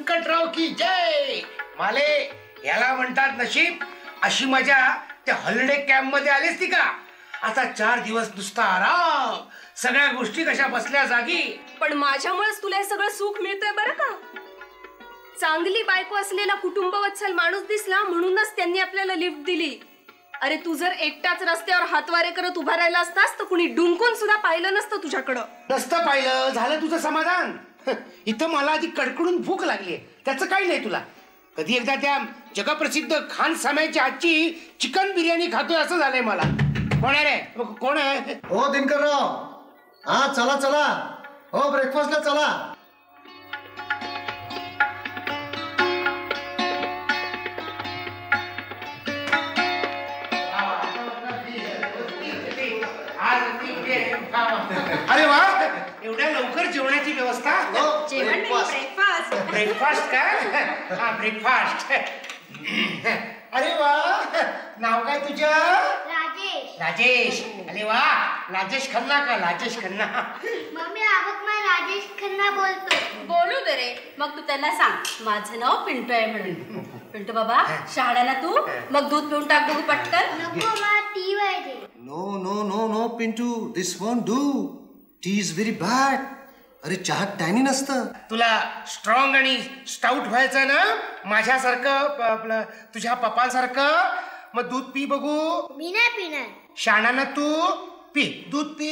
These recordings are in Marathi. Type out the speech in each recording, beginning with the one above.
व्यंकटराव की जय. माले याला म्हणतात नशीब. अशी मजा त्या हॉलिडे कॅम्प मध्ये आलीस ती का? आता 4 दिवस नुसता आराम, सगळ्या गोष्टी कशा बसल्या जागी. पण माझ्यामुळेच तुला हे सगळं सुख मिळतंय बरं का. चांगली बायको असलेला कुटुंबवत्सल माणूस दिसला म्हणूनच त्यांनी आपल्याला लिफ्ट दिली. अरे तू जर एकटाच रस्त्यावर हातवारे करत उभा राहिला असतास तर कुणी डुंकून सुद्धा पाहिलं नसतं तुझ्याकडं. नसतं पाहिलं, झालं तुझं समाधान. इथं मला आधी कडकडून भूक लागली, त्याचं काही नाही तुला. कधी एकदा त्या जगप्रसिद्ध खान साम्याच्या हातची चिकन बिर्याणी खातोय असं झालंय मला. कोण आहे रे? कोण आहे? हो दिनकरराव. हा चला चला, हो ब्रेकफास्टला चला. अरे वा, एवढ्या लवकर जेवणाची व्यवस्था. ब्रेकफास्ट. ब्रेकफास्ट का? हा ब्रेकफास्ट. अरे वा, नाव काय तुझं? राजेश. राजेश. अरे वा, राजेश खन्ना का? राजेश खन्ना. मम्मी आवक मैं राजेश खन्ना बोलतो. बोलू दे रे. मग तू त्यांना सांग माझं नाव पिंटू आहे म्हणून. पिंटू बाबा शहाणा ना तू. मग दूध पिऊन टाक बघू पटकन. नको मला टी पाहिजे. No no no no Pintu, this won't do. Tea is very bad. अरे चहात टॅनिन असतं. तुला स्ट्रॉंग आणि स्टाउट व्हायचं ना माझ्यासारखं, आपलं तुझ्या पप्पांसारखं. मग दूध पी बघू. मी नाही पिणार. शाणाना तू पी, दूध पी.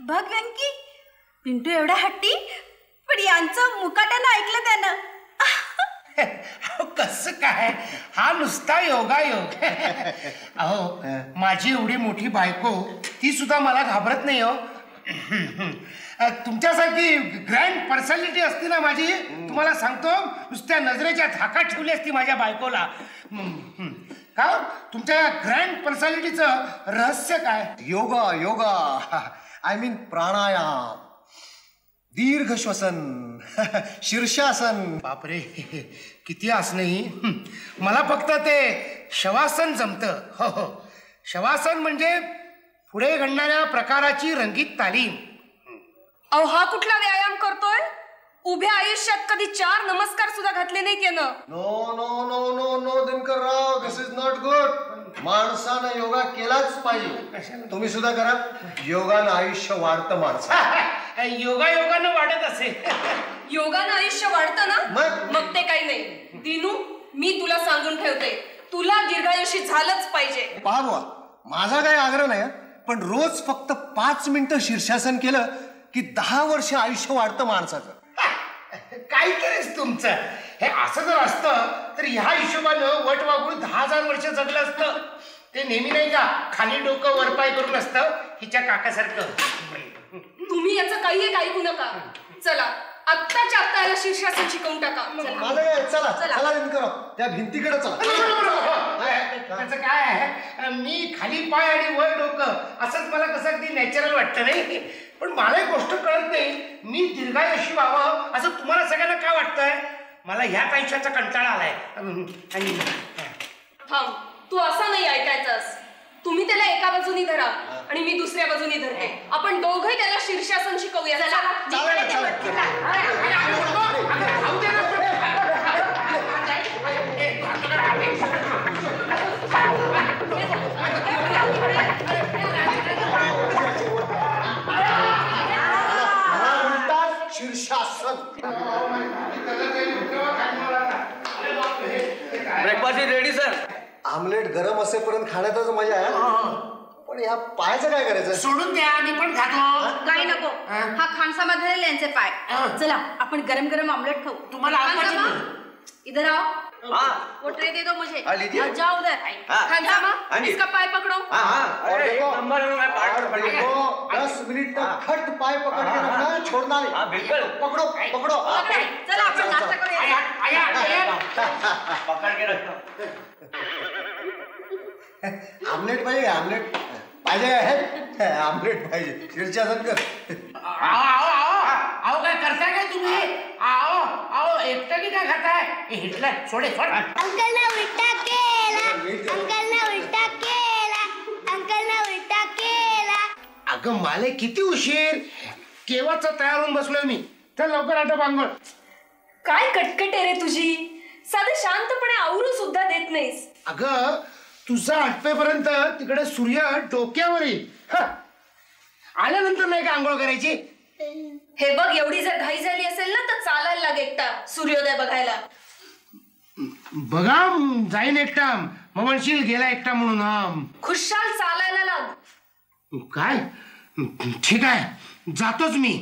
बघ व्यंकी, पिंटू एवढा हट्टी. पण यांचं मुकाट्यानं ऐकलं त्यानं. कसं काय? हा नुसता योगायोग. अहो माझी एवढी मोठी बायको ती सुद्धा मला घाबरत नाही हो. तुमच्यासारखी ग्रँड पर्सनॅलिटी असती ना माझी, तुम्हाला सांगतो नुसत्या नजरेच्या धाकात ठेवली असती माझ्या बायकोला. का तुमच्या ग्रँड पर्सनॅलिटीचं रहस्य काय? योगा योगा, आय मीन प्राणायाम, दीर्घ श्वसन, शीर्षासन. बापरे, किती आसनं ही. मला फक्त ते शवासन जमतं. हो हो, शवासन म्हणजे पुढे घडणाऱ्या प्रकाराची रंगीत तालीम. अहो हा कुठला व्यायाम करतोय? उभ्या आयुष्यात कधी 4 नमस्कार सुद्धा घातले नाही त्यानं. No no no no no Dinkarrao, this is not good. माणसानं योगा केलाच पाहिजे. तुम्ही सुद्धा करा. योगानं आयुष्य वाढतं माणसं. योगानं वाढत असेल. योगानं आयुष्य वाढतं ना? मग ते काही नाही. दिनू, मी तुला सांगून ठेवते, तुला दीर्घायुषी झालंच पाहिजे. पहा बुवा, माझा काही आग्रह नाही, पण रोज फक्त 5 मिनिटं शीर्षासन केलं की 10 वर्ष आयुष्य वाढतं माणसाचं. काहीतरीच तुमचं. हे असं जर असतं तर ह्या हिशोबानं वट वागून 10,000 वर्ष जगलं असतं. ते नेहमी नाही का खाली डोकं वरपाय करून असतं हिच्या काकासारखं. तुम्ही याचं काही एक ऐकू नका. चला आत्ताच्या आत्ता याला शीर्षासन शिकवून टाका. माझं काय, चला चला दिनकरराव, त्या भिंतीकडे चला. त्याचं काय आहे, मी खाली पाय आणि वर डोकं असंच मला कसं अगदी नॅचरल वाटतं नाही. पण मला एक गोष्ट कळत नाही, मी दीर्घायुषी व्हावं असं तुम्हाला सगळ्यांना काय वाटतंय? मला ह्याच आयुष्याचा कंटाळा आलाय. थांब, तू असा नाही ऐकायचास. तुम्ही त्याला एका बाजूनी धरा आणि मी दुसऱ्या बाजूनी धरते. आपण दोघंही त्याला शीर्षासन शिकवूया. शीर्षासन. Breakfast is ready sir. Omelette गरम असेपर्यंत खाण्यातच मजा आहे. पण या पायाचं काय करायचं? सोडून द्या, मी पण खातो. काही नको. हा खानसामा धरेल यांचे पाय. चला आपण गरम गरम ऑमलेट खाऊ. तुम्हाला इधर आओ. वो ट्रे दे दो मुझे. जाओ उधर. खानसामा, इसका पाय पकड़ो. नंबर 10 मिनिट तक खट पाय पकड़ के रखना, छोड़ना नहीं. बिल्कुल. पकड़ो पकड़ो. चला आपण नाश्ता करूया. पकड़ के रखो. आमलेट पाहिजे. आमलेट पाहिजे. आमलेट पाहिजे. शीर्षासन कर. आओ काय करताय काय तुम्ही? आओ आओ, एकट्याने काय खाताय? हिटलर सोडे सोड. अंकलने उलटा केला. अंकलने उलटा केला. अंकलने उलटा केला. अगं माले किती उशीर, केव्हाचा तयार होऊन बसलोय मी. चल लवकर आटो बांगोळ. काय कटकट आहे रे तुझी, साधं शांतपणे आवरू सुद्धा देत नाहीस. अगं तुझा आटपेपर्यंत तिकडे सूर्य डोक्यावर येईल. आल्यानंतर नाही का आंघोळ करायची? हे बघ, एवढी जर घाई झाली असेल ना तर चालायला लाग एकटा सूर्योदय बघायला. बघा जाईन एकटा, मग म्हणशील गेला एकटा म्हणून. हा खुशाल चालायला लाग. काय? ठीक आहे, जातोच मी.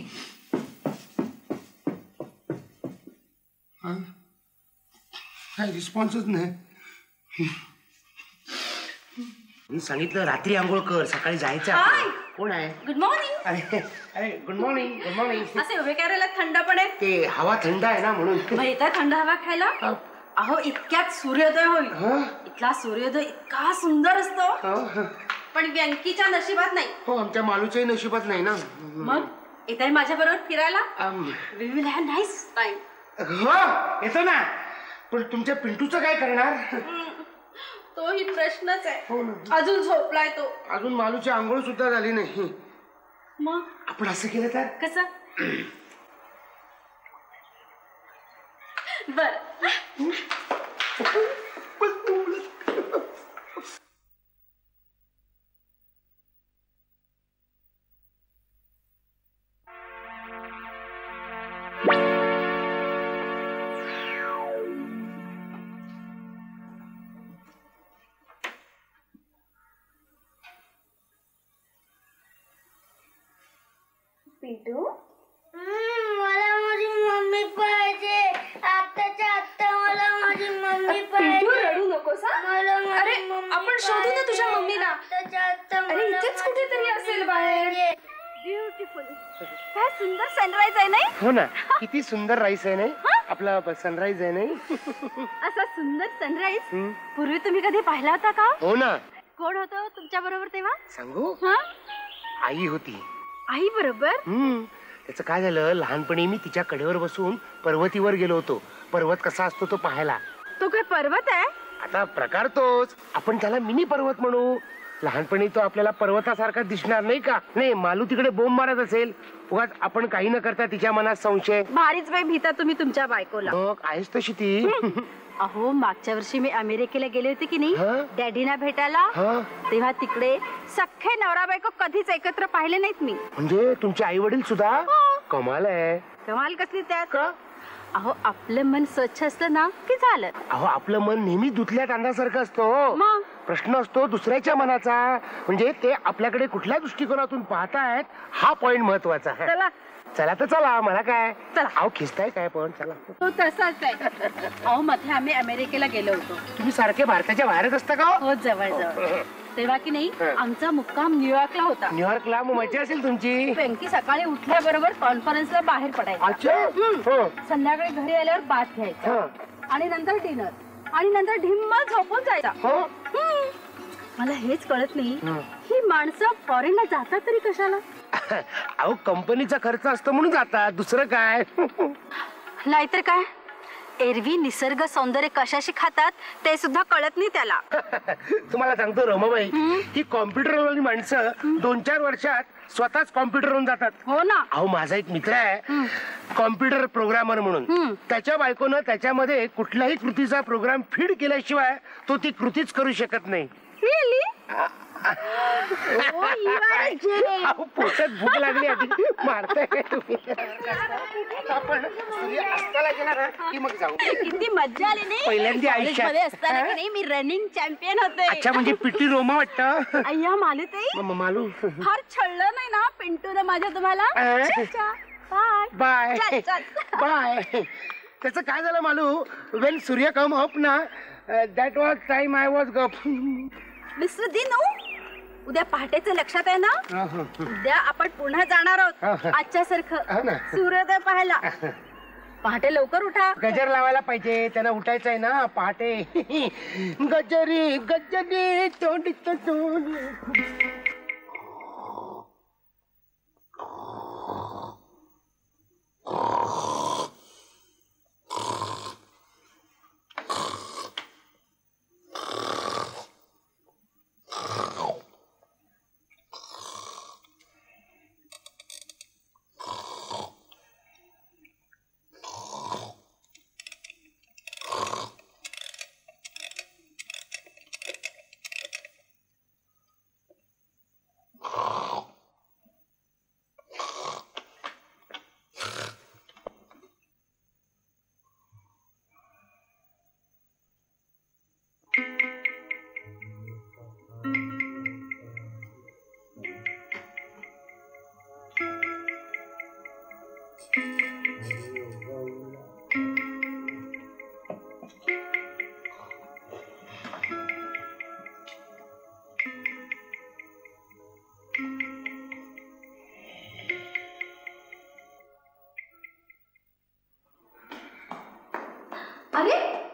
काय रिस्पॉन्सच नाही. मी सांगितलं रात्री आंघोळ कर, सकाळी जायचं आपल्याला. कोण आहे? Good morning. अरे अरे गुड मॉर्निंग, गुड मॉर्निंग. असे उभे करायला थंड पडे. ते हवा थंड आहे ना म्हणून. मग येतात थंड हवा खायला. अहो इतक्यात सूर्योदय होईल. हा? इथला सूर्योदय इतका सुंदर असतो, हा. पण व्यंकीच्या नशिबात नाही. हो, आमच्या मालूच्याही नशिबात नाही ना. मग येत आहे माझ्या बरोबर फिरायला. Um, we will have nice time. हो येतो ना, पण तुमच्या पिंटूचं काय करणार? तोही प्रश्नच हो आहे. ना. अजून झोपलाय तो. अजून मालूची आंघोळ सुद्धा झाली नाही. मग आपण असं केलं तर? कसं? बर. पिंटू, मला माझी मम्मी पाहिजे. आत्ताच्या आत्ता मला माझी मम्मी पाहिजे. पिंटू रडू नकोस हा. मला माझी अरे मम्मी आपण शोधू ना तुझ्या मम्मीला. आत्ताच्या आत्ता अरे मला इथेच माझी कुठेतरी मम्मी असेल बाहेर. पाहिजे. ब्युटिफुल. काय सुंदर सनराईज आहे नाही? हो ना, किती सुंदर राईस आहे नाही आपला, सनराईज आहे नाही. असा सुंदर सनराईज पूर्वी तुम्ही कधी पाहिला होता का? हो ना. कोण होतं तुमच्या बरोबर तेव्हा? सांगू? हा? आई होती. आई बरोबर? त्याचं काय झालं, लहानपणी मी तिच्या कडेवर बसून पर्वतीवर गेलो होतो. पर्वत कसा असतो तो पाहायला. तो काय पर्वत आहे? आता प्रकार तोच, आपण त्याला मिनी पर्वत म्हणू. लहानपणी तो आपल्याला पर्वतासारखा दिसणार नाही का? नाही, मालू तिकडे बोंब मारत असेल, उगाच आपण काही न करता तिच्या मनात संशय. भारीच बाई भीता तुम्ही तुमच्या बायकोला. मग आहेस तशी ती. अहो मागच्या वर्षी मी अमेरिकेला गेले होते की नाही हा? डॅडीना भेटायला. हा? तेव्हा तिकडे सख्खे नवरा बायको कधीच एकत्र पाहिले नाहीत मी. म्हणजे तुमचे आई वडील सुद्धा? कमाल आहे. कमाल कसली त्यात? का? अहो आपलं मन स्वच्छ असलं ना की झालं. अहो आपलं मन नेहमी धुतल्या तांदळासारखं असतो. मग? प्रश्न असतो दुसऱ्याच्या मनाचा, म्हणजे ते आपल्याकडे कुठल्या दृष्टिकोनातून पाहतायत हा पॉइंट महत्वाचा. चला चला तर चला, मला काय. चला. अहो खिस्ताय काय पण, चला. तो तसाच आहे. अहो मध्ये आम्ही अमेरिकेला गेलो होतो. तुम्ही सारखे भारताच्या बाहेरच असता का? हो जवळ जवळ. तेव्हा की नाही आमचा मुक्काम न्यूयॉर्कला होता. न्यूयॉर्कला? मग मजा असेल तुमची. व्यंकी सकाळी उठल्याबरोबर कॉन्फरन्सला बाहेर पडायचं. अच्छा. हो. संध्याकाळी घरी आल्यावर बाथ घ्यायचा हा. आणि नंतर डिनर आणि नंतर ढिम्मा झोपून जायचा. हो. मला हेच कळत नाही ही माणसं फॉरेनला जातात तरी कशाला? अहो कंपनीचा खर्च असतो म्हणून जातात, दुसरं काय. नाहीतर काय, एरवी निसर्ग सौंदर्य कशाशी खातात ते सुद्धा कळत नाही त्याला. तुम्हाला सांगतो रमाबाई, ही कॉम्प्युटरवाली माणसं 2-4 वर्षात स्वतःच कॉम्प्युटर होऊन जातात. हो ना. अहो माझा एक मित्र आहे कॉम्प्युटर प्रोग्रामर म्हणून. त्याच्या बायकोनं त्याच्यामध्ये कुठल्याही कृतीचा प्रोग्राम फीड केल्याशिवाय तो ती कृतीच करू शकत नाही. Really? अहो पोटात भूक लागली आधी मारताय काय तुम्ही? आपण सूर्य अस्ताला गेला ना की मग जाऊ. किती मज्जा आली नाही. पहिल्यांदा आयुष्यात. मध्ये असताना की नाही मी रनिंग चॅम्पियन होते. अच्छा, म्हणजे पिटी रोमा वाटतं. अय्या मालूताई मालू. फार छळलं नाही ना पिंटूनं माझ्या तुम्हाला? Bye bye bye. त्याचं काय झालं Malu, when surya come up ना that was time I was गप. मिस्टर दिनू, उद्या पहाटेचं लक्षात आहे ना? उद्या आपण पुन्हा जाणार आहोत आजच्या सारखं सूर्योदय पाहायला. पहाटे लवकर उठा. गजर लावायला पाहिजे, त्यांना उठायचं आहे ना पहाटे. गजरी गजरी तोंडी तोंडी. अरे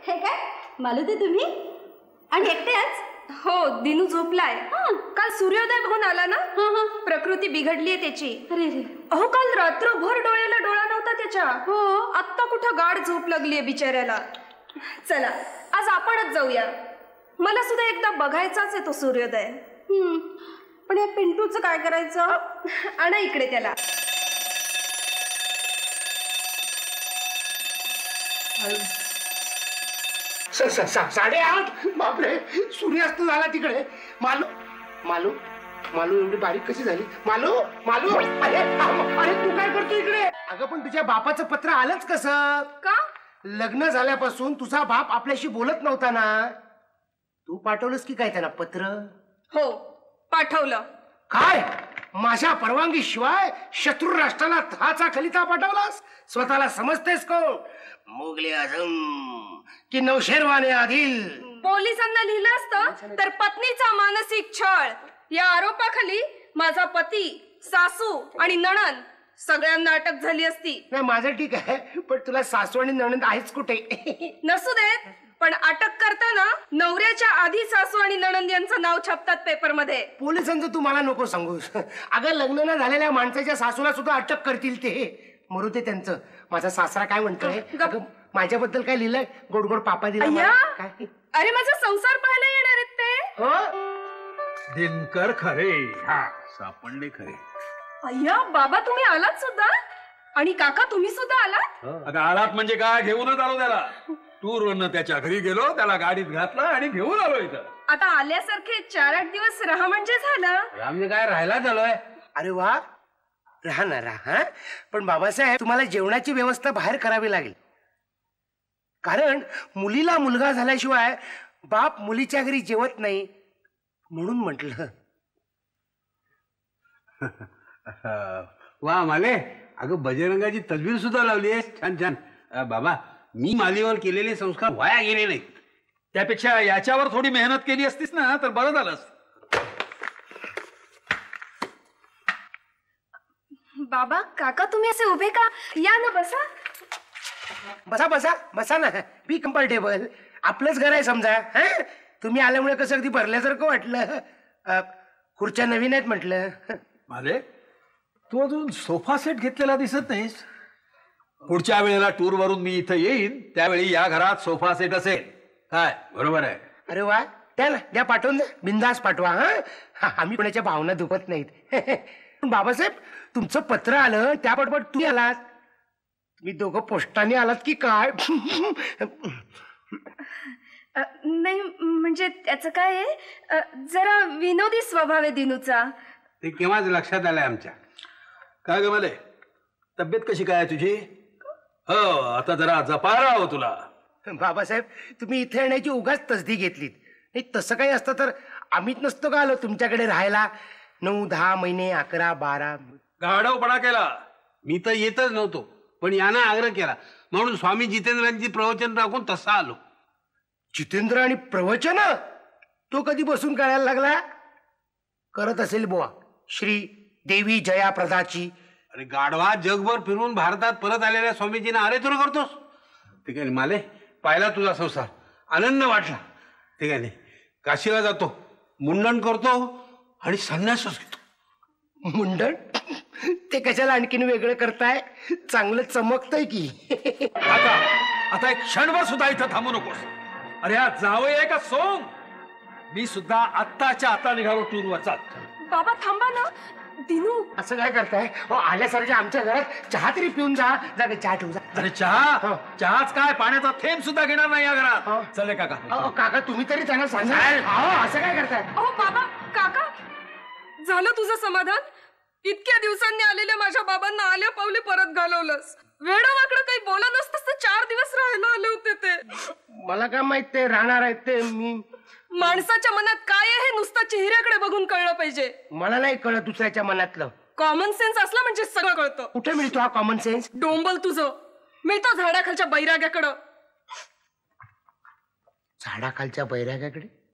हे काय मालुती तुम्ही आणि एकटेच? हो, दिनू झोपलाय. काल सूर्योदय बघून आला ना. प्रकृती बिघडलीये त्याची. अरे रे. अहो, काल रात्रभर डोळ्याला डोळा नव्हता त्याच्या. हो, आत्ता कुठं गाढ झोप लागलीये बिचाऱ्याला. चला आज आपणच जाऊया. मला सुद्धा एकदा बघायचाच आहे तो सूर्योदय. पण या पिंटूचं काय करायचं? आणा इकडे त्याला. साडेआठ. बापरे, सूर्यास्त झाला तिकडे. मालू मालू मालू एवढी बारीक कशी झाली? मालू मालू, अरे अरे तू काय करतो इकडे? अगं पण तुझ्या बापाचं पत्र आलंच कसं? का? लग्न झाल्यापासून तुझा बाप आपल्याशी बोलत नव्हता ना. तू पाठवलंस की काय त्यांना पत्र? हो, पाठवलं. काय माझ्या परवानगी शिवाय शत्रू राष्ट्राला तहाचा खलिता पाठवलास? स्वतःला समजतेस कोण? मुघले आझम की नौशेरवाने आदिल? पोलिसांना लिहिलं असतं तर पत्नीचा मानसिक छळ या आरोपाखाली माझा पती, सासू आणि नणंद सगळ्यांना अटक झाली असती. नाही, माझं ठीक आहे, पण तुला सासू आणि नणंद आहेच कुठे? नसू देत, पण अटक करताना नवऱ्याच्या आधी सासू आणि नणंद यांचं नाव छापतात पेपरमध्ये. पोलिसांचं तू मला नको सांगूस. अगं, लग्न न झालेल्या माणसाच्या सासूला सुद्धा अटक करतील ते. मरू ते त्यांचं. माझा सासरा काय म्हणतोय? अगं, माझ्याबद्दल काय लिहिलंय? गोड गोड पापा दिला मला. काय? अरे, माझा संसार पाहायला येणार आहेत ते. हो? दिनकर खरे. हा, सापडले खरे. अय्या बाबा, तुम्ही आलात सुद्धा? आणि काका तुम्ही सुद्धा आलात? अगं आलात म्हणजे काय? घेऊनच आलो त्याला. टूरवरनं त्याच्या घरी गेलो, त्याला गाडीत घातला आणि घेऊन आलो इथं. आता आल्यासारखे 4-8 दिवस राहा म्हणजे झालं. रामने काय राहायला झालोय? अरे वा, राहा ना राहा. पण बाबासाहेब, तुम्हाला जेवणाची व्यवस्था बाहेर करावी लागेल. कारण मुलीला मुलगा झाल्याशिवाय बाप मुलीच्या घरी जेवत नाही, म्हणून म्हटलं. वा माले, अगं बजरंगाची तस्वीर सुद्धा लावली आहे. छान छान. बाबा, मी मालीवर केलेले संस्कार वाया गेले नाहीत. त्यापेक्षा याच्यावर थोडी मेहनत केली असतीस ना तर बरं झालं असतं. बाबा, काका तुम्ही असे उभे का? या ना, बसा. बसा बसा बसा ना. Be comfortable. आपलंच घर आहे समजा. हा, तुम्ही आल्यामुळे कसं अगदी भरल्यासारखं वाटलं. खुर्च्या नवीन आहेत म्हटलं. माले, तू अजून सोफा सेट घेतलेला दिसत नाहीस. पुढच्या वेळेला टूर वरून मी इथं येईन त्यावेळी या घरात सोफा सेट असेल. काय बरोबर आहे? अरे वा, द्या ना, द्या, पाठवून द्या. बिंदास पाठवा. हा, आम्ही कोणाच्या भावना दुखत नाहीत. पण बाबासाहेब, तुमचं पत्र आलं त्यापटपट तुम्ही आलात. तुम्ही दोघं पोस्टाने आलात की काय? नाही, म्हणजे त्याचं काय आहे, जरा विनोदी स्वभाव आहे दिनूचा. ते केव्हाच लक्षात आलंय आमच्या. काय ग मले, तब्येत कशी काय तुझी? हो, आता जरा जपायला हवं तुला. बाबासाहेब, तुम्ही इथे येण्याची उगाच तसदी घेतलीत. नाही, तसं काही असतं तर आम्हीच नसतो का आलो तुमच्याकडे राहायला. 9-10 महिने, 11-12. गाढवपणा केला. मी तर येतच नव्हतो, पण यानं आग्रह केला म्हणून स्वामी जितेंद्रांची प्रवचन राखून तसा आलो. जितेंद्र आणि प्रवचन? तो कधी बसून करायला लागला? करत असेल बुवा श्री देवी जयाप्रदाची. अरे गाढवा, जगभर फिरून भारतात परत आलेल्या स्वामीजींना अरे तुला करतोस. ठीक आहे माले, पाहिला तुझा संसार, आनंद वाटला. ठीक आहे, काशीला जातो, मुंडन करतो आणि संन्यासच घेतो. मुंडन? ते कशाला आणखीन वेगळं करताय? चांगलं चमकतंय की. आता एक क्षणभर सुद्धा इथं थांबू नकोस. अरे हा जावई आहे का सोंग? मी सुद्धा आत्ताच्या आता निघालो टूरवर. चाल. बाबा थांबा ना. दिनू, असं काय करताय? आल्यासारख्या आमच्या घरात चहा तरी पिऊन जा. जा चहा ठेवू जा. अरे चहा? चहाच काय, पाण्याचा थेंब सुद्धा घेणार नाही या घरात. चल काका. काका, तुम्ही तरी त्यांना सांगा. असं काय करताय? अहो बाबा, काका, झालं तुझं समाधान? इतक्या दिवसांनी आलेल्या माझ्या बाबांना आल्या पावले परत घालवलंस. वेडं वाकडं काही बोलत नसतंस तर 4 दिवस राहायला आले होते ते. मला काय माहित ते राहणार आहेत ते. मी माणसाच्या मनात काय आहे हे नुसतं चेहऱ्याकडे बघून कळलं पाहिजे. मला नाही कळत दुसऱ्याच्या मनातलं. कॉमन सेन्स असला म्हणजे सगळं कळतं. कुठे मिळतो हा कॉमन सेन्स? डोंबल तुझं मिळतो झाडाखालच्या बैराग्याकडं. झाडाखालच्या बैराग्याकडे?